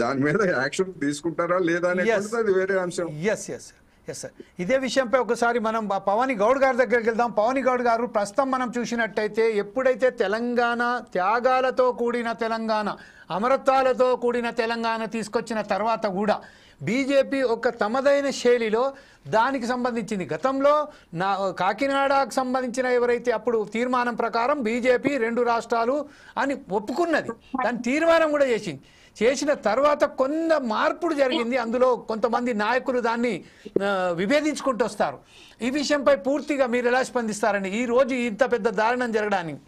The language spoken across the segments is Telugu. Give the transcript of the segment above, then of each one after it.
దాని మీద యాక్షన్ తీసుకుంటారా లేదా అనేటువంటిది అది వేరే అంశం. Yes sir. ఇదే విషయంపై ఒకసారి మనం పవని గౌడ్ గారి దగ్గరికి వెళ్దాం. పవని గౌడ్ గారు, ప్రస్తుతం మనం చూసినట్టయితే ఎప్పుడైతే తెలంగాణ త్యాగాలతో కూడిన తెలంగాణ, అమరత్వాలతో కూడిన తెలంగాణ తీసుకొచ్చిన తర్వాత కూడా బీజేపీ ఒక తమదైన శైలిలో దానికి సంబంధించింది గతంలో కాకినాడకు సంబంధించిన ఎవరైతే అప్పుడు తీర్మానం ప్రకారం బీజేపీ 2 రాష్ట్రాలు అని ఒప్పుకున్నది, దాని తీర్మానం కూడా చేసిన తర్వాత కొంత మార్పుడు జరిగింది. అందులో కొంతమంది నాయకులు దాన్ని విభేదించుకుంటూ వస్తారు. ఈ విషయంపై పూర్తిగా మీరు ఎలా స్పందిస్తారండి ఈ రోజు ఇంత పెద్ద దారుణం జరగడానికి?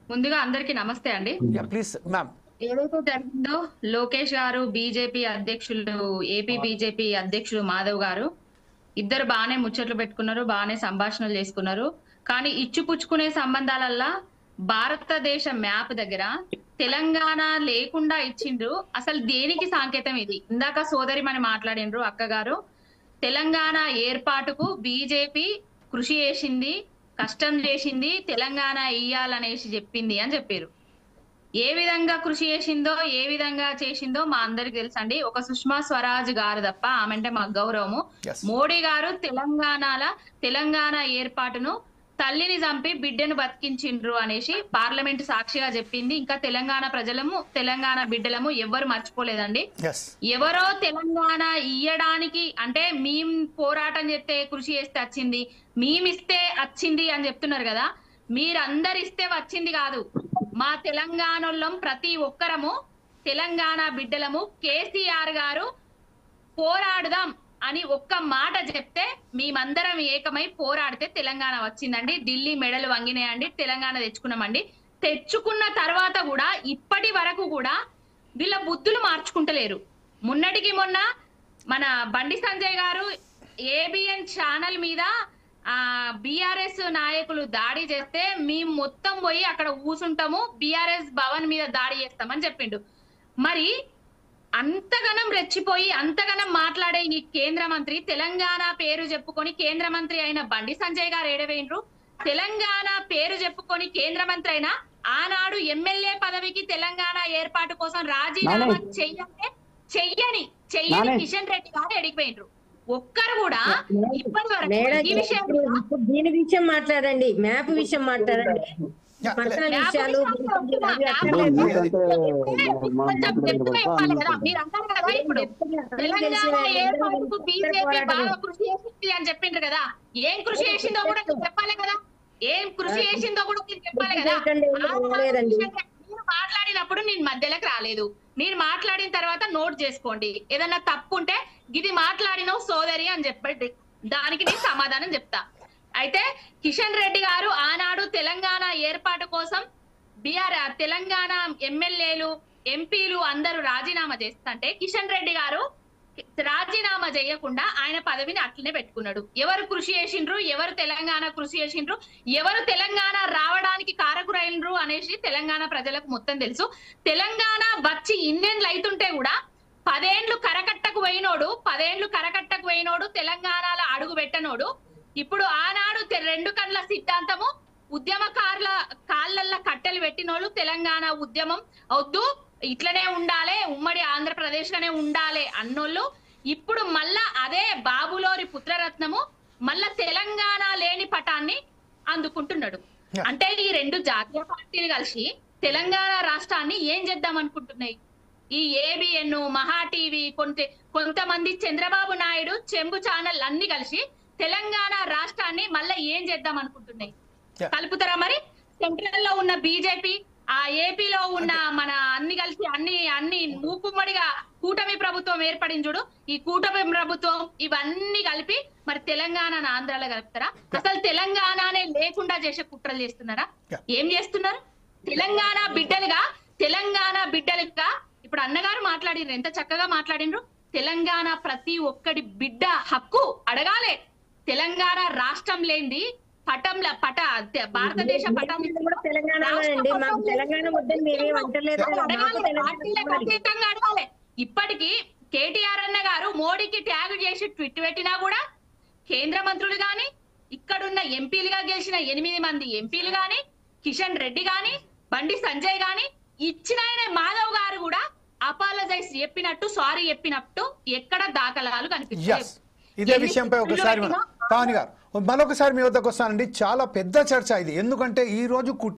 ముందుగా అందరికి నమస్తే అండి. Please ma'am. ఏదైతే జరిగిందో లోకేష్ గారు, బీజేపీ అధ్యక్షులు, ఏపీ బీజేపీ అధ్యక్షులు మాధవ్ గారు ఇద్దరు బాగానే ముచ్చట్లు పెట్టుకున్నారు, బాగానే సంభాషణలు చేసుకున్నారు. కానీ ఇచ్చిపుచ్చుకునే సంబంధాలల్లా భారతదేశ మ్యాప్ దగ్గర తెలంగాణ లేకుండా ఇచ్చిండ్రు. అసలు దేనికి సంకేతం ఇది? ఇందాక సోదరి మన మాట్లాడిండ్రు అక్క గారు, తెలంగాణ ఏర్పాటుకు బీజేపీ కృషి చేసింది, కష్టం చేసింది, తెలంగాణ ఇయ్యాలనేసి చెప్పింది అని చెప్పారు. ఏ విధంగా కృషి చేసిందో, ఏ విధంగా చేసిందో మా అందరికి తెలుసండి. ఒక సుష్మా స్వరాజ్ గారు తప్ప ఆమె అంటే మాకు గౌరవము. మోడీ గారు తెలంగాణ ఏర్పాటును తల్లిని చంపి బిడ్డను బతికించిండ్రు అనేసి పార్లమెంట్ సాక్షిగా చెప్పింది. ఇంకా తెలంగాణ ప్రజలము, తెలంగాణ బిడ్డలము ఎవ్వరు మర్చిపోలేదండి. ఎవరో తెలంగాణ ఇయ్యడానికి అంటే మేం పోరాటం చేస్తే కృషి చేస్తే వచ్చింది, మేమిస్తే వచ్చింది అని చెప్తున్నారు కదా. మీరందరు ఇస్తే వచ్చింది కాదు. మా తెలంగాణలో ప్రతి ఒక్కరము తెలంగాణ బిడ్డలము. కేసీఆర్ గారు పోరాడుదాం అని ఒక్క మాట చెప్తే మేమందరం ఏకమై పోరాడితే తెలంగాణ వచ్చిందండి. ఢిల్లీ మెడలు వంగినాయండి, తెలంగాణ తెచ్చుకున్నామండి. తెచ్చుకున్న తర్వాత కూడా ఇప్పటి వరకు కూడా వీళ్ళ బుద్ధులు మార్చుకుంటలేరు. మొన్నటికి మొన్న మన బండి సంజయ్ గారు ఏబిఎన్ ఛానల్ మీద బీఆర్ఎస్ నాయకులు దాడి చేస్తే మేము మొత్తం పోయి అక్కడ కూసుంటాము, బీఆర్ఎస్ భవన్ మీద దాడి చేస్తామని చెప్పిండు. మరి అంతగనం రెచ్చిపోయి అంతగనం మాట్లాడే ఈ కేంద్ర మంత్రి, తెలంగాణ పేరు చెప్పుకొని కేంద్ర మంత్రి అయిన బండి సంజయ్ గారు ఏడవేండ్రు. తెలంగాణ పేరు చెప్పుకొని కేంద్ర మంత్రి అయినా ఆనాడు ఎమ్మెల్యే పదవికి తెలంగాణ ఏర్పాటు కోసం రాజీనామా చెయ్యని కిషన్ రెడ్డి గారు ఎడిగిపోయిండ్రు. ఒక్కరు కూడా ఇప్పటి వరకు ఈ విషయం దీని విషయం మాట్లాడండి, మ్యాప్ విషయం మాట్లాడండి. మీరు అంటారు కదా ఇప్పుడు తెలంగాణ ఏర్పాటుకు బీజేపీ బాగా కృషి చేసింది అని చెప్పిండ్రు కదా. ఏం కృషి చేసిందో కూడా చెప్పాలి కదా, ఏం కృషి చేసిందో కూడా చెప్పాలి కదా. మీరు మాట్లాడినప్పుడు నేను మధ్యలోకి రాలేదు, నేను మాట్లాడిన తర్వాత నోట్ చేసుకోండి. ఏదన్నా తప్పు ఉంటే ఇది మాట్లాడినవు సోదరి అని చెప్పండి, దానికి నేను సమాధానం చెప్తా. అయితే కిషన్ రెడ్డి గారు ఆనాడు తెలంగాణ ఏర్పాటు కోసం తెలంగాణ ఎమ్మెల్యేలు, ఎంపీలు అందరూ రాజీనామా చేస్తుంటే కిషన్ రెడ్డి గారు రాజీనామా చేయకుండా ఆయన పదవిని అట్లనే పెట్టుకున్నాడు. ఎవరు కృషి చేసిండ్రు, ఎవరు తెలంగాణ కృషి చేసిండ్రు, ఎవరు తెలంగాణ రావడానికి కారకురైనరు అనేసి తెలంగాణ ప్రజలకు మొత్తం తెలుసు. తెలంగాణ వచ్చి ఇన్నేళ్ళు అవుతుంటే కూడా 10 ఏళ్ళు కరకట్టకు పోయినోడు తెలంగాణలో అడుగు పెట్టనోడు ఇప్పుడు ఆనాడు 2 కండ్ల సిద్ధాంతము, ఉద్యమకారుల కాళ్ళల్లో కట్టెలు పెట్టినోళ్ళు తెలంగాణ ఉద్యమం వద్దు, ఇట్లనే ఉండాలి, ఉమ్మడి ఆంధ్రప్రదేశ్ లోనే ఉండాలి అన్నోళ్ళు ఇప్పుడు మళ్ళా అదే బాబులోరి పుత్రరత్నము మళ్ళా తెలంగాణ లేని పటాన్ని అందుకుంటున్నాడు. అంటే ఈ 2 జాతీయ పార్టీలు కలిసి తెలంగాణ రాష్ట్రాన్ని ఏం చేద్దాం అనుకుంటున్నాయి? ఈ ఏబిఎన్, మహా టీవీ, కొంతమంది చంద్రబాబు నాయుడు చెంబు ఛానల్ అన్ని కలిసి తెలంగాణ రాష్ట్రాన్ని మళ్ళా ఏం చేద్దాం అనుకుంటున్నాయి? కలుపుతారా? మరి సెంట్రల్ లో ఉన్న బీజేపీ, ఆ ఏపీలో ఉన్న మన అన్ని కలిసి అన్ని మూకుమ్మడిగా కూటమి ప్రభుత్వం ఏర్పడింది చూడు, ఈ కూటమి ప్రభుత్వం ఇవన్నీ కలిపి మరి తెలంగాణను ఆంధ్రాలో కలుపుతారా? అసలు తెలంగాణనే లేకుండా చేసే కుట్రలు చేస్తున్నారా? ఏం చేస్తున్నారు? తెలంగాణ బిడ్డలుగా ఇప్పుడు అన్నగారు మాట్లాడినారు, ఎంత చక్కగా మాట్లాడినరు. తెలంగాణ ప్రతి ఒక్కడి బిడ్డ హక్కు అడగాలి. తెలంగాణ రాష్ట్రం లేనిది భారతదేశ పటం అడగాలి. ఇప్పటికీ కేటీఆర్ అన్న గారు మోడీకి ట్యాగ్ చేసి ట్వీట్ పెట్టినా కూడా కేంద్ర మంత్రులు గాని, ఇక్కడున్న ఎంపీలుగా గెలిచిన 8 మంది ఎంపీలు గాని, కిషన్ రెడ్డి గాని బండి సంజయ్ గాని ఇచ్చిన ఆయన మాధవ్ గారు కూడా అపాలజైజ్ చెప్పినట్టు సారీ చెప్పినట్టు ఎక్కడ దాఖలాలు కనిపించాయి. ఇదే విషయంపై ఒకసారి పావని గారు మరొకసారి మీ వద్దకు వస్తానండి. చాలా పెద్ద చర్చ ఇది. ఎందుకంటే ఈ రోజు